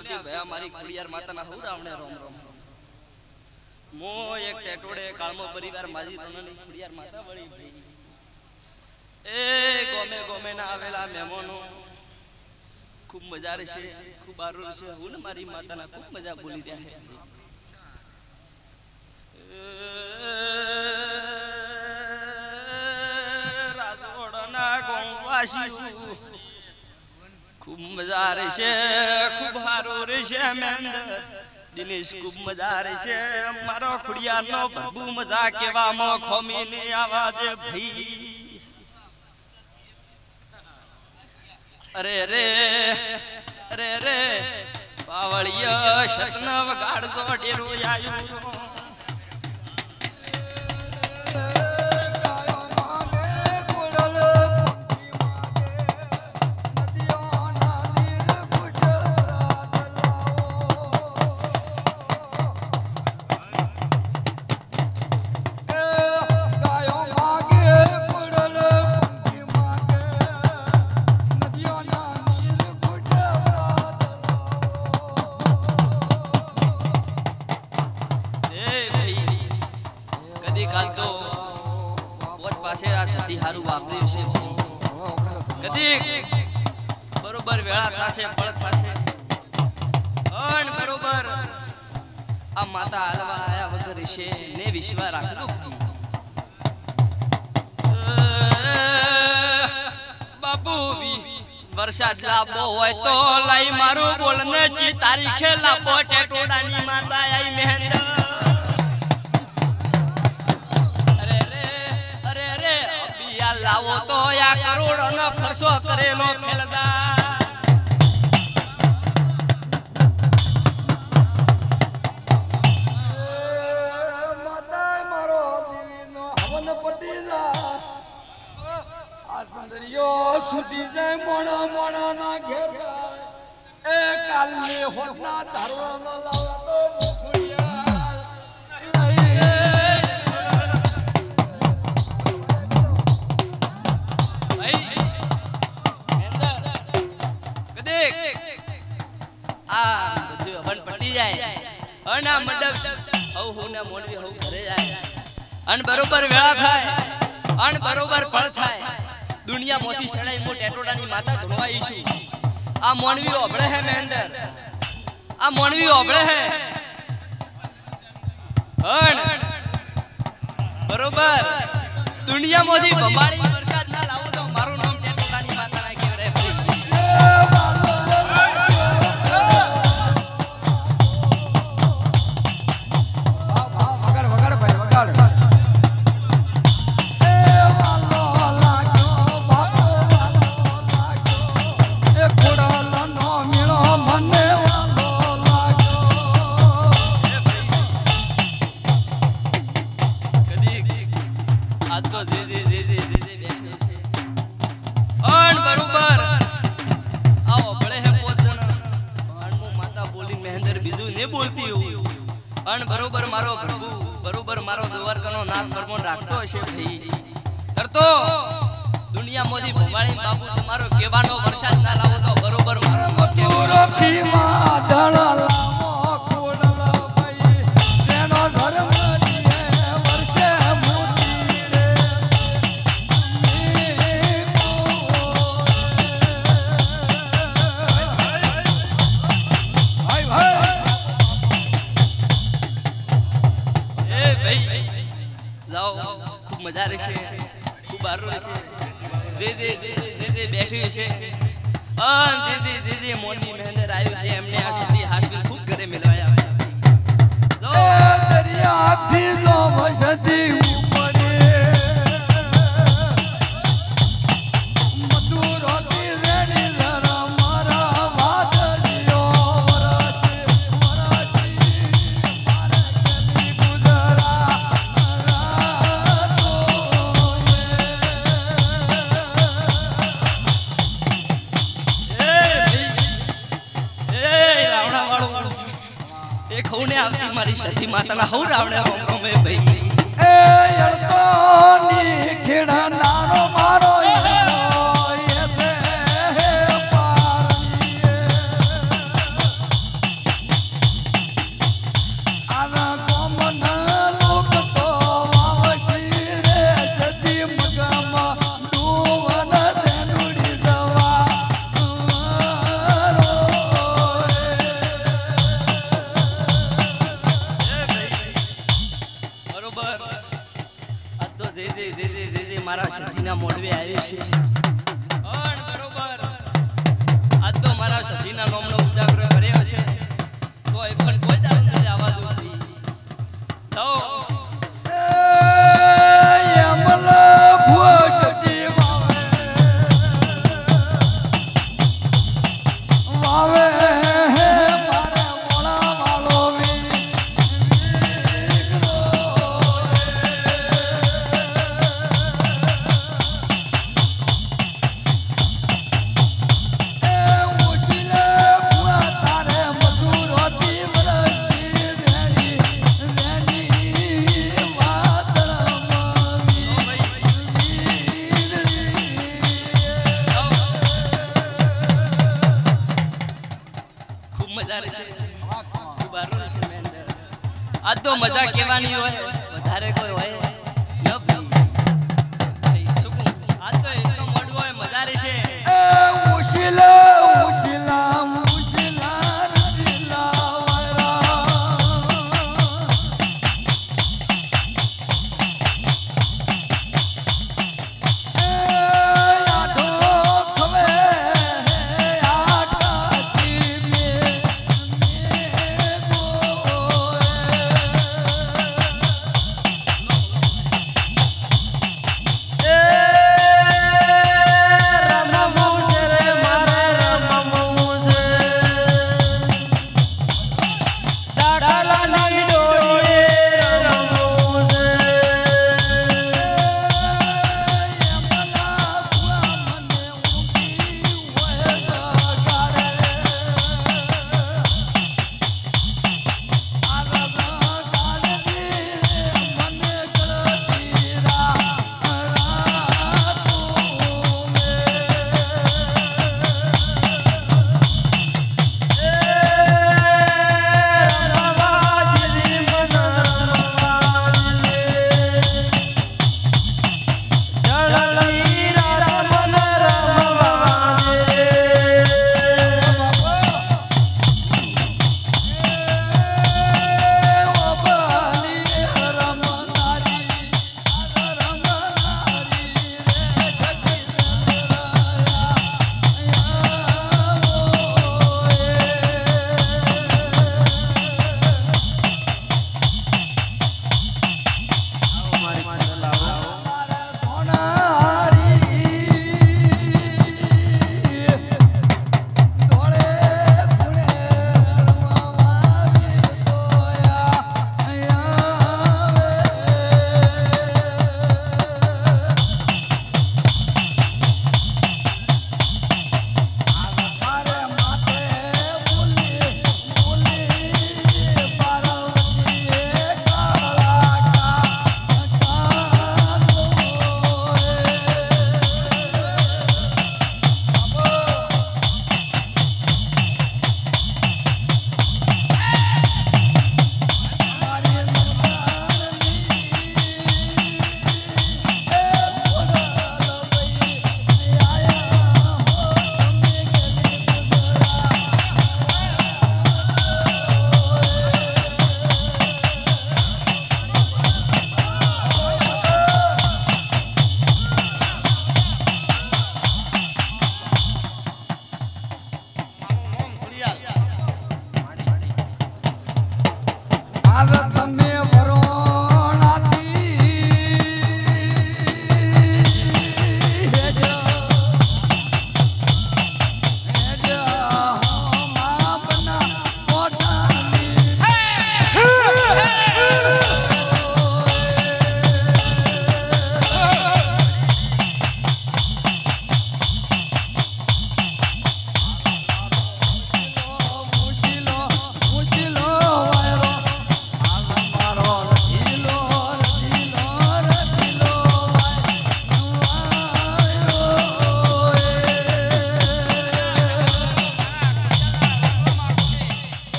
આવતી ભયા મારી ખોડિયાર માતાના હવરાવણે રોમ રોમ મો એક ટેટોડે કાળમો પરિવાર માજી તનની ખોડિયાર માતા વળી ભઈ એ ગોમે ગોમે ના આવેલા મહેમાનો ખૂબ મજા રહેશે ખૂબ આરું રહેશે હું ને મારી માતાના ખૂબ મજા બોલી રહ્યા છે રાજોડના ગોવાસી खूब मजा रहશે खूब हारो रहશે मेंदर दिनेश खूब मजा रहશે मारो खुड़ियानो बबू मजा केवा मो खोमी ने आवा दे भाई अरे रे अरे रे पावळिया शतना वगाड़ जो डेरो आयो बरोबर वेळा थासे फळ थासे अन बरोबर आ माता आलवा आया वगर छे ने विश्वास રાખજો बापू वर्षा लाबो होय तो लाई मारो बोलने ची तारीखे लाबो टेटोडानी माता आई मेहंद लावो तो या करोड़ो नो खर्चो करेलो फेलदा माता मारो दीनो हवन पटी जा आ सुंदरियो सुधी जाय मोणो मोणो ना घेर ए कालने होना धारो न लावा तो अना मंडप हौ होना मोनवी हौ घरे जाए अन बरोबर वेळा थाय अन बरोबर फळ थाय दुनिया मोती सणाई मो टेटोडानी माता धुणवाई छु आ मोनवी ओबळे है मेंदर आ मोनवी ओबळे है अन बरोबर दुनिया मोती बंबाड़ी वरसाद ना लावो तो मारो नाम टेटोडानी माता ना केवरे बरोबर मारो प्रभु बरोबर मारो द्वारकानो नाथ परमोन રાખતો હશે ભાઈ કરતો દુનિયા મોદી ભવાળી બાપુ તમારો કેવાનો વરસાદ ના લાવો તો બરોબર મારો મતૂરો કી માં ધણ લાવો કોડલ ભાઈ તેનો ધર્મ દીએ વર્ષે મોતી રે ભાઈ ભાઈ जाओ खूब मजा रहશે खूब आरो रहશે जे बैठी છે જે મોની મહેંદર આવ્યું છે એમને આ સિદ્ધિ હાસવી ખૂબ ઘરે મિલવાયા છે દરિયાથી જો વસતી ઉપડે મધુરતી રેણી જરા મારા વાદળિયો खौने आवती मारी सती माताना हौ रावणे रोम रोमे भाई ए यलकोनी खेड़ा नारो मारो ऐसे है पारी મોડવે આવી છે પણ બરોબર આજ તો મારા સતીના નામનો ઉજાગરો કર્યો છે તો એ પણ કોઈ દાડો નથી આવવા દઉં તો આ તો મજા કેવાની હોય વધારે કોઈ હોય ન ભાઈ શું આ તો એકદમ મોડું હોય મજા રહેશે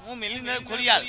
હું મિલી ખોલિયાલ